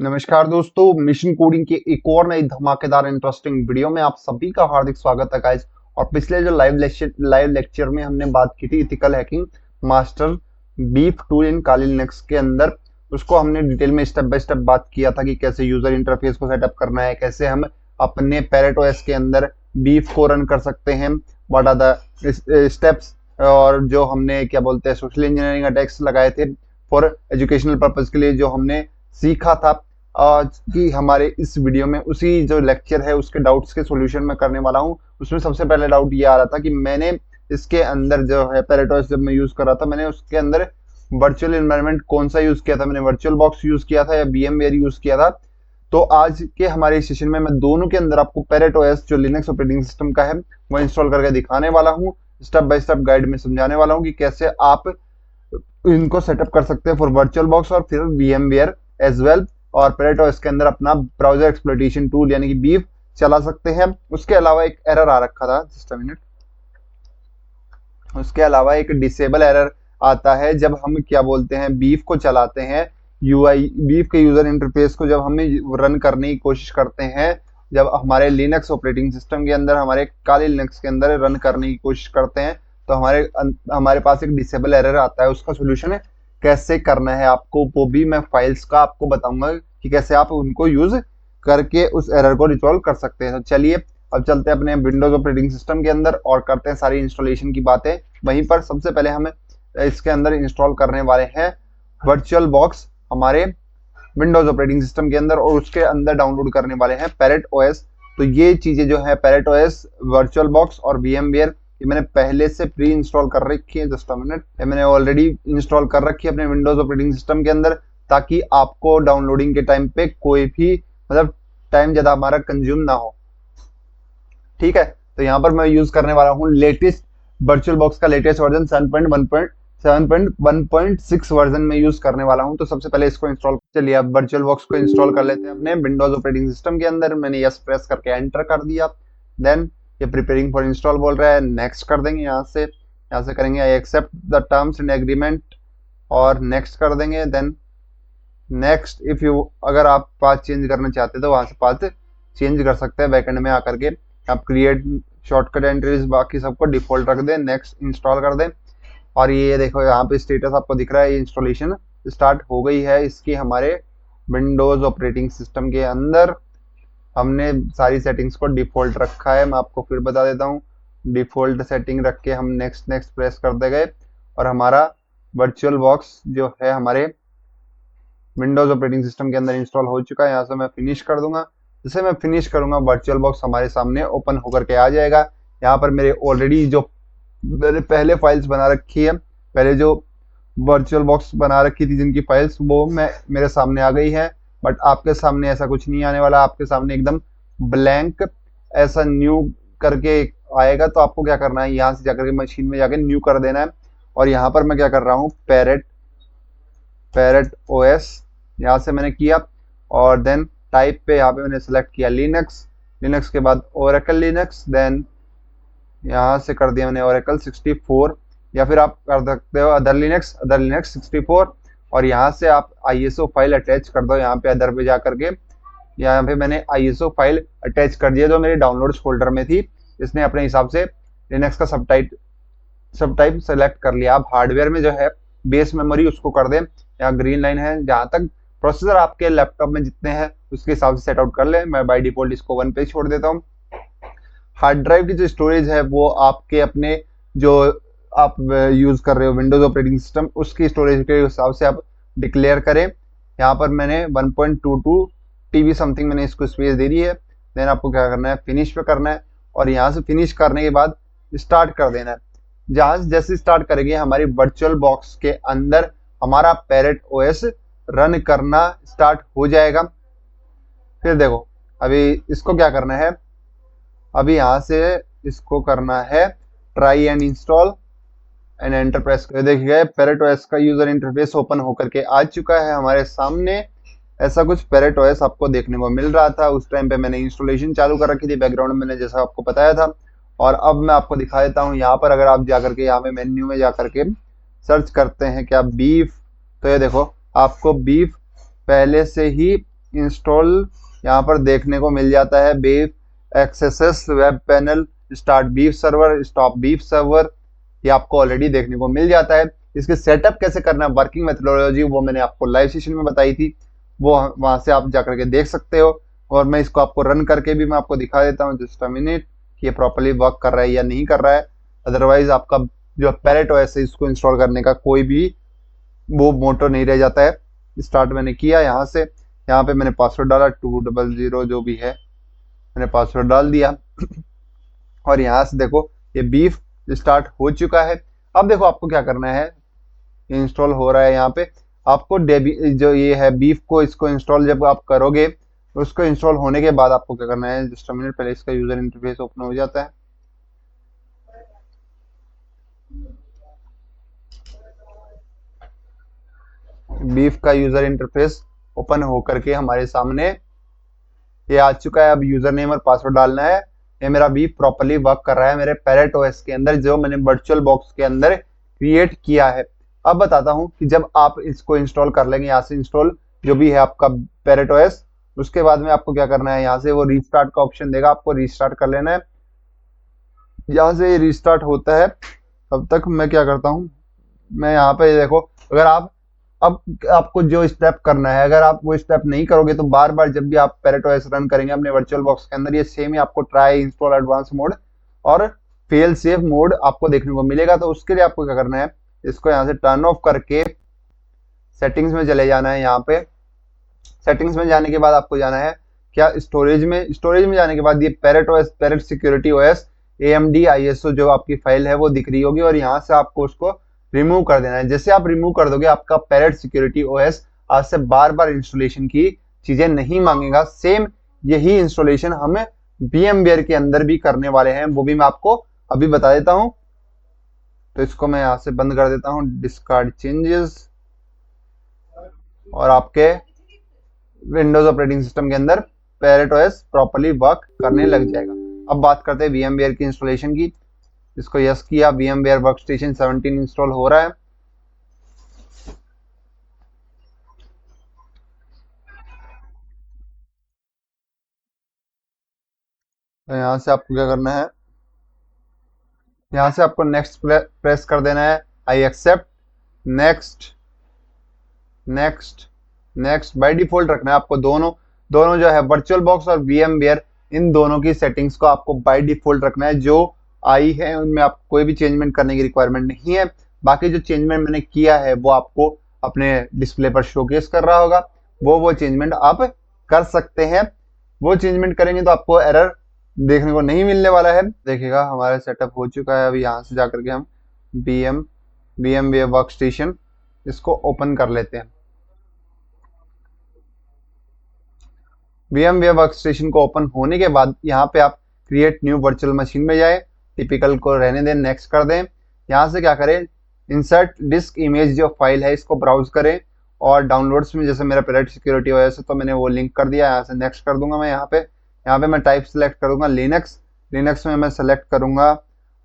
नमस्कार दोस्तों, mission coding के एक और नई धमाकेदार इंटरेस्टिंग वीडियो में आप सभी का हार्दिक स्वागत है गाइस। और पिछले जो लाइव लेक्चर में हमने बात की थी ethical hacking master beef tool in Kali Linux के अंदर, उसको हमने डिटेल में स्टेप बाय स्टेप बात किया था कि कैसे यूजर इंटरफेस को सेटअप करना है, कैसे हम अपने पैरेट ओएस के अंदर बीफ को रन कर सकते हैं, व्हाट आर द स्टेप्स, और जो हमने क्या बोलते हैं सोशल इंजीनियरिंग अटैक्स लगाए थे फॉर एजुकेशनल पर्पज के लिए जो हमने सीखा था। आज की हमारे इस वीडियो में उसी जो लेक्चर है उसके डाउट्स के सॉल्यूशन मैं करने वाला हूं। उसमें सबसे पहले डाउट ये आ रहा था कि मैंने इसके अंदर जो है पैरेटोस जब मैं यूज कर रहा था, मैंने उसके अंदर वर्चुअल एनवायरनमेंट कौन सा यूज किया था, मैंने वर्चुअल बॉक्स यूज किया था या VMware यूज किया था। तो आज के हमारे सेशन में मैं दोनों के अंदर आपको पैरेटोस जो लिनक्स ऑपरेटिंग सिस्टम का है वो इंस्टॉल करके दिखाने वाला हूँ। स्टेप बाय स्टेप गाइड में समझाने वाला हूँ कि कैसे आप इनको सेटअप कर सकते हैं फॉर वर्चुअल बॉक्स और फिर VMware एज वेल, और पैरेटोस के अंदर अपना ब्राउजर एक्सप्लॉइटेशन टूल यानी कि बीफ चला सकते हैं। उसके अलावा एक एरर आ रखा था, जस्ट अ मिनट, उसके अलावा एक डिसेबल एरर आता है जब हम क्या बोलते हैं बीफ को चलाते हैं, यूआई बीफ के यूजर इंटरफेस को जब हम रन करने की कोशिश करते हैं, जब हमारे लिनक्स ऑपरेटिंग सिस्टम के अंदर हमारे काली लिनक्स के अंदर रन करने की कोशिश करते हैं तो हमारे पास एक डिसेबल एरर आता है। उसका सोल्यूशन कैसे करना है आपको वो भी मैं फाइल्स का आपको बताऊंगा कि कैसे आप उनको यूज करके उस एरर को रिजॉल्व कर सकते हैं। तो चलिए अब चलते हैं अपने विंडोज ऑपरेटिंग सिस्टम के अंदर और करते हैं सारी इंस्टॉलेशन की बातें वहीं पर। सबसे पहले हम इसके अंदर इंस्टॉल करने वाले हैं वर्चुअल बॉक्स हमारे विंडोज ऑपरेटिंग सिस्टम के अंदर, और उसके अंदर डाउनलोड करने वाले हैं पैरेट ओएस। तो ये चीजें जो है पैरेट ओएस, वर्चुअल बॉक्स और VMware, ये मैंने पहले से प्री इंस्टॉल कर रखी है। जस्ट अ मिनट, ये मैंने ऑलरेडी इंस्टॉल कर रखी है अपने विंडोज ऑपरेटिंग सिस्टम के अंदर, ताकि आपको डाउनलोडिंग के टाइम पे कोई भी मतलब टाइम ज्यादा हमारा कंज्यूम ना हो। ठीक है, तो यहाँ पर मैं यूज करने वाला हूँ लेटेस्ट वर्चुअल बॉक्स का लेटेस्ट वर्जन 7.1.6 वर्जन में यूज करने वाला हूँ। तो सबसे पहले इसको इंस्टॉल, चलिए अब वर्चुअल बॉक्स को इंस्टॉल कर लेते हैं अपने विंडोज ऑपरेटिंग सिस्टम के अंदर। मैंने यस प्रेस करके एंटर कर दिया, देन ये प्रिपेयरिंग फॉर इंस्टॉल बोल रहा है, नेक्स्ट कर देंगे। यहाँ से करेंगे I accept the terms and agreement और नेक्स्ट कर देंगे। देन नेक्स्ट इफ यू, अगर आप पाथ चेंज करना चाहते हैं तो वहां से पाथ चेंज कर सकते हैं बैकएंड में आकर के। आप क्रिएट शॉर्टकट एंट्रीज बाकी सबको डिफॉल्ट रख दें, नेक्स्ट इंस्टॉल कर दें। और ये देखो यहाँ पे स्टेटस आपको दिख रहा है, ये इंस्टॉलेशन स्टार्ट हो गई है इसकी हमारे विंडोज ऑपरेटिंग सिस्टम के अंदर। हमने सारी सेटिंग्स को डिफॉल्ट रखा है, मैं आपको फिर बता देता हूँ। डिफॉल्ट सेटिंग रख के हम नेक्स्ट नेक्स्ट प्रेस करते गए और हमारा वर्चुअल बॉक्स जो है हमारे विंडोज ऑपरेटिंग सिस्टम के अंदर इंस्टॉल हो चुका है। यहाँ से मैं फिनिश कर दूंगा। जैसे मैं फिनिश करूंगा वर्चुअल बॉक्स हमारे सामने ओपन होकर के आ जाएगा। यहाँ पर मेरे ऑलरेडी जो मैंने पहले फाइल्स बना रखी है, पहले जो वर्चुअल बॉक्स बना रखी थी जिनकी फाइल्स, वो मेरे सामने आ गई है। बट आपके सामने ऐसा कुछ नहीं आने वाला, आपके सामने एकदम ब्लैंक ऐसा न्यू करके आएगा। तो आपको क्या करना है, यहाँ से जाकर के मशीन में जाकर न्यू कर देना है। और यहाँ पर मैं क्या कर रहा हूँ, पैरेट ओएस यहाँ से मैंने किया, और देन टाइप पे यहाँ पे मैंने सेलेक्ट किया लिनक्स के बाद ओरेकल लिनक्स, देन यहाँ से कर दिया मैंने ओरेकल 64, या फिर आप कर सकते हो अदर लिनक्स 64। और यहाँ से आप ISO फाइल अटैच कर दो। यहाँ पे अदर पे जा करके यहाँ पे मैंने ISO फाइल अटैच कर दिया जो मेरे डाउनलोड्स फोल्डर में थी। इसने अपने हिसाब से लिनक्स का सब टाइप सेलेक्ट कर लिया। आप हार्डवेयर में जो है बेस मेमोरी उसको कर दें, यहाँ ग्रीन लाइन है, जहाँ तक प्रोसेसर आपके लैपटॉप में जितने हैं उसके हिसाब से सेट आउट कर ले। मैं बाय डिफॉल्ट इसको 1 पे छोड़ देता हूँ। हार्ड ड्राइव की जो स्टोरेज है वो आपके अपने जो आप यूज कर रहे हो विंडोज ऑपरेटिंग सिस्टम उसकी स्टोरेज के हिसाब से आप डिक्लेयर करें। यहाँ पर मैंने 1.22 TB समथिंग मैंने इसको स्पेस दे दी है। देन आपको क्या करना है, फिनिश पे करना है, और यहाँ से फिनिश करने के बाद स्टार्ट कर देना है। जहाँ जैसे स्टार्ट करेंगे हमारी वर्चुअल बॉक्स के अंदर हमारा पैरेट ओएस रन करना स्टार्ट हो जाएगा। फिर देखो अभी इसको क्या करना है, अभी यहाँ से इसको करना है try and install and enter press कर। देखिए पैरेट ओएस का यूजर इंटरफेस ओपन होकर के आ चुका है हमारे सामने। ऐसा कुछ पैरेट ओएस आपको देखने को मिल रहा था। उस टाइम पे मैंने इंस्टॉलेशन चालू कर रखी थी बैकग्राउंड में, मैंने जैसा आपको बताया था। और अब मैं आपको दिखा देता हूँ, यहाँ पर अगर आप जाकर के यहाँ पे मेन्यू में जाकर के सर्च करते हैं क्या बीफ, तो ये देखो आपको बीफ पहले से ही इंस्टॉल यहाँ पर देखने को मिल जाता है। Beef axes web panel, start beef server, stop beef server, ये आपको ऑलरेडी देखने को मिल जाता है। इसके सेटअप कैसे करना है, वर्किंग मेथोडोलॉजी, वो मैंने आपको लाइव सेशन में बताई थी, वो वहां से आप जाकर के देख सकते हो। और मैं इसको आपको रन करके भी मैं आपको दिखा देता हूँ, जस्ट अ मिनट, कि ये प्रॉपर्ली वर्क कर रहा है या नहीं कर रहा है। अदरवाइज आपका जो पैरेट ओएस है इसको इंस्टॉल करने का कोई भी वो मोटो नहीं रह जाता है। स्टार्ट मैंने किया यहाँ से, यहाँ पे मैंने पासवर्ड डाला 200 जो भी है, मैंने पासवर्ड डाल दिया और यहाँ से देखो ये बीफ स्टार्ट हो चुका है। अब देखो आपको क्या करना है, इंस्टॉल हो रहा है यहाँ पे। आपको जो ये है बीफ को, इसको इंस्टॉल जब आप करोगे, उसको इंस्टॉल होने के बाद आपको क्या करना है, जस्ट अ मिनट, पहले इसका यूजर इंटरफेस ओपन हो जाता है। बीफ का यूजर इंटरफेस ओपन होकर के हमारे सामने ये आ चुका है। अब यूजर नेम और पासवर्ड डालना है। ये मेरा बीफ प्रॉपर्ली वर्क कर रहा है मेरे पैरेट ओएस के अंदर, जो मैंने वर्चुअल बॉक्स के अंदर क्रिएट किया है। अब बताता हूं कि जब आप इसको इंस्टॉल कर लेंगे, यहाँ से इंस्टॉल जो भी है आपका पैरेट ओएस, उसके बाद में आपको क्या करना है, यहाँ से वो रीस्टार्ट का ऑप्शन देगा, आपको रीस्टार्ट कर लेना है। यहाँ से ये रीस्टार्ट होता है, तब तक मैं क्या करता हूँ, मैं यहाँ पे देखो, अगर आप अब आपको जो स्टेप करना है, अगर आप वो स्टेप नहीं करोगे तो बार बार जब भी आप पैरेट ओएस रन करेंगे अपने वर्चुअल बॉक्स के अंदर, ये सेम ही आपको ट्राई, इंस्टॉल, एडवांस मोड और फेल सेफ मोड आपको देखने को मिलेगा। तो उसके लिए आपको क्या करना है, इसको यहाँ से टर्न ऑफ करके सेटिंग्स में चले जाना है। यहाँ पे सेटिंग्स में जाने के बाद आपको जाना है क्या, स्टोरेज में। स्टोरेज में जाने के बाद ये parrot OS, parrot security OS AMD ISO जो आपकी फाइल है वो दिख रही होगी, और यहाँ से आपको उसको रिमूव कर देना है। जैसे आप रिमूव कर दोगे, आपका पैरेट सिक्योरिटी ओएस आज से बार बार इंस्टॉलेशन की चीजें नहीं मांगेगा। सेम यही इंस्टॉलेशन हम VMware के अंदर भी करने वाले हैं, वो भी मैं आपको अभी बता देता हूं। तो इसको मैं यहाँ से बंद कर देता हूँ, डिस्कार्ड चेंजेस, और आपके विंडोज ऑपरेटिंग सिस्टम के अंदर पैरेट ओएस प्रॉपर्ली वर्क करने लग जाएगा। अब बात करते हैं VMware की इंस्टॉलेशन की। इसको यस किया, VMware वर्कस्टेशन 17 इंस्टॉल हो रहा है। तो यहाँ से आपको क्या करना है, यहाँ से आपको नेक्स्ट प्रेस कर देना है, I accept, next, next, next. By default रखना है आपको, दोनों दोनों जो है वर्चुअल बॉक्स और VMware, इन दोनों की सेटिंग्स को आपको बाय डिफॉल्ट रखना है। जो आई है उनमें आपको कोई भी चेंजमेंट करने की रिक्वायरमेंट नहीं है। बाकी जो चेंजमेंट मैंने किया है वो आपको अपने डिस्प्ले पर शोकेस कर रहा होगा, वो चेंजमेंट आप कर सकते हैं। वो चेंजमेंट करेंगे तो आपको एरर देखने को नहीं मिलने वाला है। देखिएगा हमारा सेटअप हो चुका है। अभी यहाँ से जाकर के हम VMware वर्कस्टेशन इसको ओपन कर लेते हैं। VMware वर्कस्टेशन को ओपन होने के बाद यहाँ पे आप क्रिएट न्यू वर्चुअल मशीन में जाए, टिपिकल को रहने दें, नेक्स्ट कर दें। यहाँ से क्या करें, इंसर्ट डिस्क इमेज जो फाइल है इसको ब्राउज करें, और डाउनलोड्स में जैसे मेरा पैरेट सिक्योरिटी ओएस है तो मैंने वो लिंक कर दिया, यहाँ से नेक्स्ट कर दूंगा मैं। यहाँ पे मैं टाइप सेलेक्ट करूंगा लिनक्स, लिनक्स में मैं सेलेक्ट करूंगा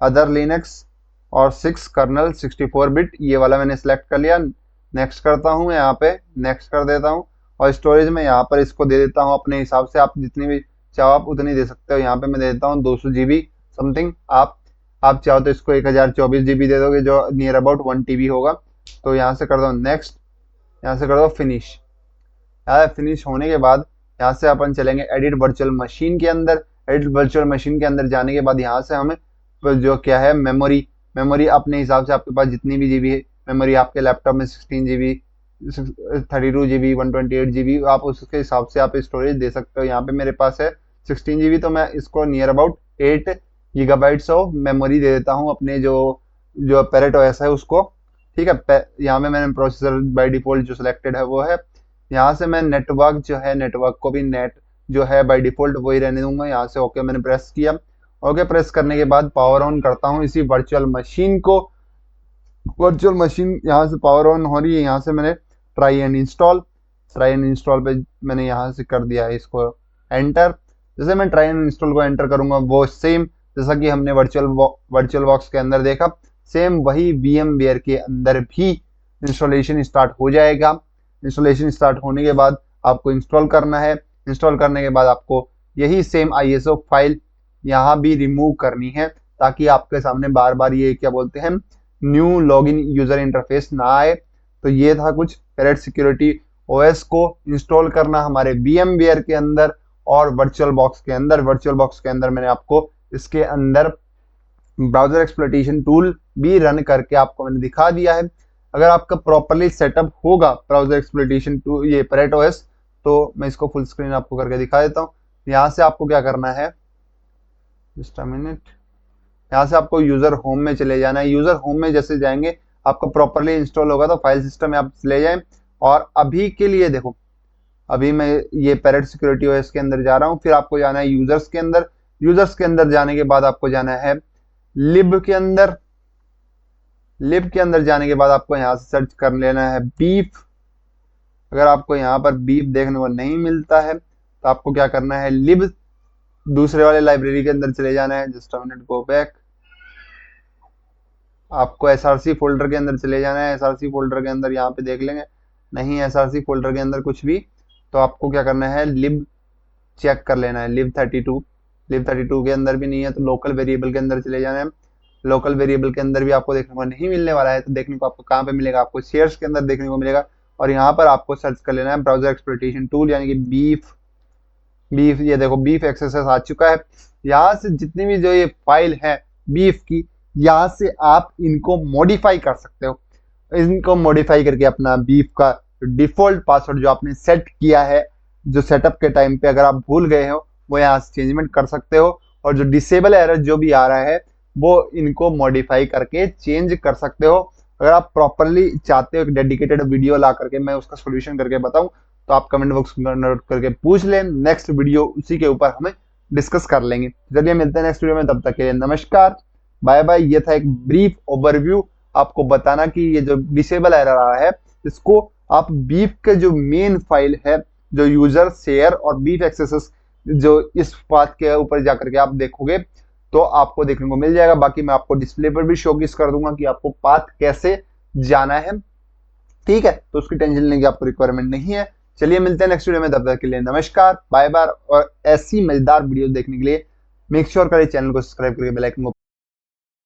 अदर लिनक्स और 6 कर्नल 64 बिट, ये वाला मैंने सेलेक्ट कर लिया। नेक्स्ट करता हूँ, यहाँ पे नेक्स्ट कर देता हूँ, और स्टोरेज में यहाँ पर इसको दे देता हूँ अपने हिसाब से, आप जितनी भी चाहो आप उतनी दे सकते हो। यहाँ पे मैं दे देता हूँ 200 GB समथिंग। आप चाहो तो इसको 1024 GB दे दोगे, जो नियर अबाउट 1 TB होगा। तो यहाँ से कर दो नेक्स्ट, यहाँ से कर दो फिनिश। यहाँ फिनिश होने के बाद यहाँ से अपन चलेंगे एडिट वर्चुअल मशीन के अंदर। एडिट वर्चुअल मशीन के अंदर जाने के बाद यहाँ से हमें जो क्या है मेमोरी अपने हिसाब से, आपके पास जितनी भी GB है मेमोरी, आपके लैपटॉप में 16 GB, 32 GB, 128 GB, आप उसके हिसाब से आप स्टोरेज दे सकते हो। यहाँ पे मेरे पास है 16 GB, तो मैं इसको near about 8 GB of memory दे देता हूँ अपने जो पैरेट ओएस है उसको। ठीक है, यहाँ में मैंने प्रोसेसर बाय डिफॉल्ट जो सिलेक्टेड है वो है। यहाँ से मैं नेटवर्क जो है, नेटवर्क को भी नेट जो है बाय डिफॉल्ट वही रहने दूंगा। यहाँ से ओके मैंने प्रेस किया। ओके प्रेस करने के बाद पावर ऑन करता हूँ इसी वर्चुअल मशीन को। वर्चुअल मशीन यहाँ से पावर ऑन हो रही है। यहाँ से मैंने ट्राई एंड इंस्टॉल पे मैंने यहाँ से कर दिया है इसको एंटर। जैसे मैं ट्राई एंड इंस्टॉल को एंटर करूंगा, वो सेम जैसा कि हमने वर्चुअल बॉक्स के अंदर देखा, सेम वही VMware के अंदर भी इंस्टॉलेशन स्टार्ट हो जाएगा। इंस्टॉलेशन स्टार्ट होने के बाद आपको इंस्टॉल करना है। इंस्टॉल करने के बाद आपको यही सेम ISO फाइल यहाँ भी रिमूव करनी है, ताकि आपके सामने बार बार ये क्या बोलते हैं न्यू लॉगिन यूजर इंटरफेस ना आए। तो ये था कुछ पैरेट सिक्योरिटी OS को इंस्टॉल करना हमारे VMware के अंदर और वर्चुअल बॉक्स के अंदर। वर्चुअल बॉक्स के अंदर मैंने आपको इसके अंदर ब्राउजर एक्सप्लॉइटेशन टूल भी रन करके आपको मैंने दिखा दिया है। अगर आपका प्रॉपरली सेटअप होगा ब्राउजर एक्सप्लॉइटेशन टूल ये पैरेट OS, तो मैं इसको फुल स्क्रीन आपको करके दिखा देता हूँ। यहाँ से आपको क्या करना है, जस्ट अ मिनट, यहाँ से आपको यूजर होम में चले जाना है। यूजर होम में जैसे जाएंगे आपका प्रॉपरली इंस्टॉल होगा तो फाइल सिस्टम में आप चले जाएं। और अभी के लिए देखो, अभी मैं ये पैरेट सिक्योरिटी OS के अंदर जा रहा हूँ, फिर आपको जाना है यूजर्स के अंदर। यूजर्स के अंदर जाने के बाद आपको जाना है लिब के अंदर। लिब के अंदर जाने के बाद आपको यहाँ से सर्च कर लेना है बीफ। अगर आपको यहाँ पर बीफ देखने को नहीं मिलता है तो आपको क्या करना है, लिब दूसरे वाले लाइब्रेरी के अंदर चले जाना है। Just a minute, go back. आपको SRC फोल्डर के अंदर चले जाना है। SRC फोल्डर के अंदर यहाँ पे देख लेंगे, नहीं SRC फोल्डर के अंदर कुछ भी, तो आपको क्या करना है लिब चेक कर लेना है। लिब32 के अंदर भी नहीं है तो लोकल वेरिएबल के अंदर चले जाना है। लोकल वेरिएबल के अंदर भी आपको देखने को नहीं मिलने वाला है, तो देखने को आपको कहाँ पे मिलेगा, आपको शेयर्स के अंदर देखने को मिलेगा। और यहाँ पर आपको सर्च कर लेना है ब्राउजर एक्सप्लॉइटेशन टूल, यानी कि बीफ। ये देखो बीफ एक्सेस आ चुका है। यहाँ से जितनी भी जो ये फाइल है बीफ की, यहाँ से आप इनको मॉडिफाई कर सकते हो। इनको मॉडिफाई करके अपना बीफ का डिफॉल्ट पासवर्ड जो आपने सेट किया है, जो सेटअप के टाइम पे अगर आप भूल गए हो, वो यहाँ से चेंजमेंट कर सकते हो। और जो डिसेबल एरर जो भी आ रहा है वो इनको मॉडिफाई करके चेंज कर सकते हो। अगर आप प्रॉपरली चाहते हो एक डेडिकेटेड वीडियो ला करके मैं उसका सोल्यूशन करके बताऊं, तो आप कमेंट बॉक्स में नोट करके पूछ लें। नेक्स्ट वीडियो उसी के ऊपर हमें डिस्कस कर लेंगे। चलिए मिलते हैं नेक्स्ट वीडियो में, तब तक के लिए नमस्कार, बाय बाय। ये था एक ब्रीफ ओवरव्यू आपको बताना कि ये जो डिसेबल एरर आ रहा है इसको आप बीफ के जो मेन फाइल है, जो यूजर शेयर और बीफ एक्सेस, जो इस बात के ऊपर जाकर के आप देखोगे तो आपको देखने को मिल जाएगा। बाकी मैं आपको डिस्प्ले पर भी शोकेस कर दूंगा कि आपको पाथ कैसे जाना है, ठीक है। तो उसकी टेंशन लेने की आपको रिक्वायरमेंट नहीं है। चलिए मिलते हैं नेक्स्ट वीडियो में, तब तक के लिए नमस्कार, बाय बाय। और ऐसी मजेदार वीडियो देखने के लिए मेक श्योर करें चैनल को सब्सक्राइब करके बेल आइकन को